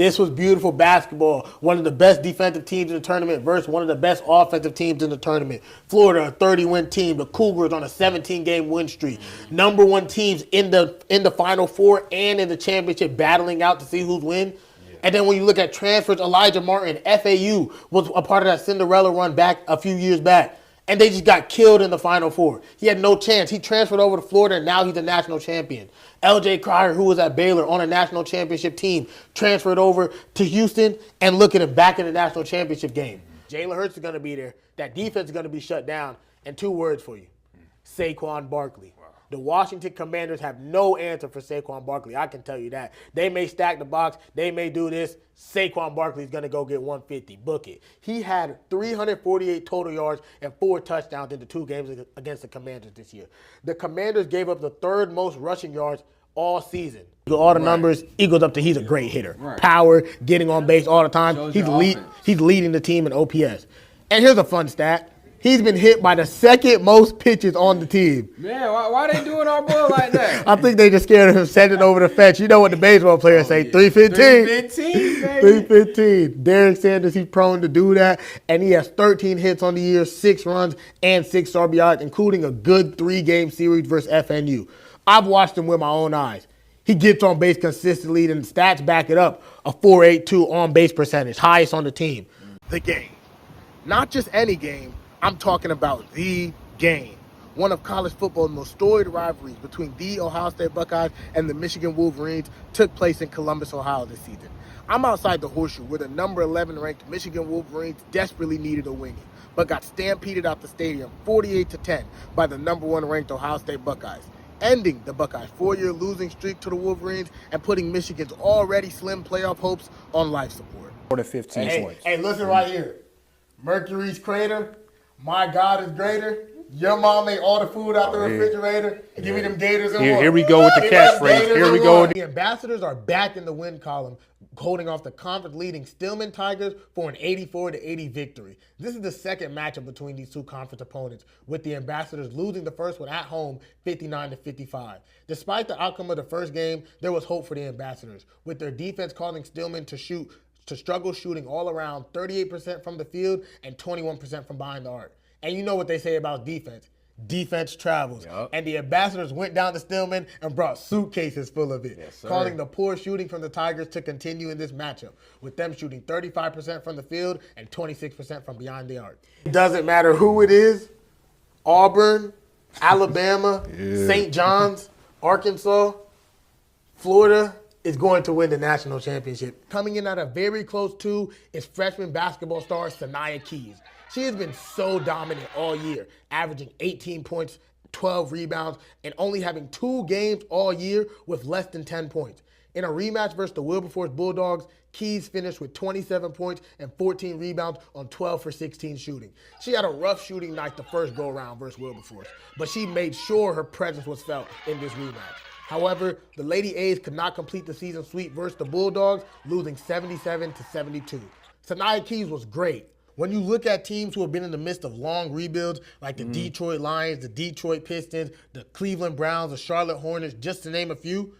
This was beautiful basketball. One of the best defensive teams in the tournament versus one of the best offensive teams in the tournament. Florida, a 30-win team. The Cougars on a 17-game win streak. Number one teams in the Final Four and in the championship, battling out to see who's win. And then when you look at transfers, Elijah Martin, FAU, was a part of that Cinderella run back a few years back. And they just got killed in the Final Four. He had no chance. He transferred over to Florida, and now he's a national champion. L.J. Cryer, who was at Baylor on a national championship team, transferred over to Houston, and look at him back in the national championship game. Jalen Hurts is going to be there. That defense is going to be shut down. And 2 words for you, Saquon Barkley. The Washington Commanders have no answer for Saquon Barkley. I can tell you that. They may stack the box. They may do this. Saquon Barkley is going to go get 150. Book it. He had 348 total yards and 4 touchdowns in the 2 games against the Commanders this year. The Commanders gave up the 3rd most rushing yards all season. All the numbers equals up to he's a great hitter. Power, getting on base all the time. He's leading the team in OPS. And here's a fun stat. He's been hit by the 2nd most pitches on the team. Man, why they doing our boy like that? I think they just scared of him sending over the fence. You know what the baseball players say, 315. 315, baby. 315. Derek Sanders, he's prone to do that. And he has 13 hits on the year, 6 runs, and 6 RBIs, including a good 3-game series versus FNU. I've watched him with my own eyes. He gets on base consistently, and the stats back it up. A .482 on-base percentage, highest on the team. The game. Not just any game. I'm talking about the game. One of college football's most storied rivalries between the Ohio State Buckeyes and the Michigan Wolverines took place in Columbus, Ohio this season. I'm outside the Horseshoe where the number 11 ranked Michigan Wolverines desperately needed a win, but got stampeded out the stadium 48-10 by the number 1 ranked Ohio State Buckeyes, ending the Buckeyes' 4-year losing streak to the Wolverines and putting Michigan's already slim playoff hopes on life support. 4 to 15 points. Hey, listen right here. Mercury's crater. My God is greater. Your mom made all the food out the refrigerator. Give me them gators and Here we go with the catchphrase. Here we go. The Ambassadors are back in the win column, holding off the conference-leading Stillman Tigers for an 84-80 victory. This is the 2nd matchup between these 2 conference opponents, with the Ambassadors losing the first one at home 59-55. Despite the outcome of the first game, there was hope for the Ambassadors, with their defense causing Stillman to struggle shooting all around 38% from the field and 21% from behind the arc. And you know what they say about defense. Defense travels. Yep. And the Ambassadors went down to Stillman and brought suitcases full of it, causing the poor shooting from the Tigers to continue in this matchup, with them shooting 35% from the field and 26% from behind the arc. It doesn't matter who it is, Auburn, Alabama, St. John's, Arkansas, Florida, is going to win the national championship. Coming in at a very close 2 is freshman basketball star Sanaya Keys. She has been so dominant all year, averaging 18 points, 12 rebounds, and only having 2 games all year with less than 10 points. In a rematch versus the Wilberforce Bulldogs, Keys finished with 27 points and 14 rebounds on 12 for 16 shooting. She had a rough shooting night the first go-around versus Wilberforce, but she made sure her presence was felt in this rematch. However, the Lady A's could not complete the season sweep versus the Bulldogs, losing 77-72. Sanaya Keys was great. When you look at teams who have been in the midst of long rebuilds, like the Detroit Lions, the Detroit Pistons, the Cleveland Browns, the Charlotte Hornets, just to name a few,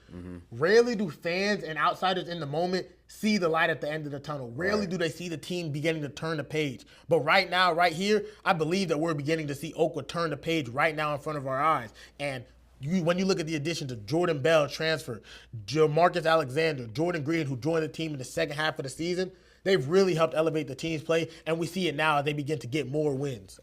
rarely do fans and outsiders in the moment see the light at the end of the tunnel. Rarely do they see the team beginning to turn the page. But right now, right here, I believe that we're beginning to see Oakwood turn the page right now in front of our eyes. And when you look at the additions of Jordan Bell transfer, Jamarcus Alexander, Jordan Green, who joined the team in the second half of the season, they've really helped elevate the team's play, and we see it now as they begin to get more wins.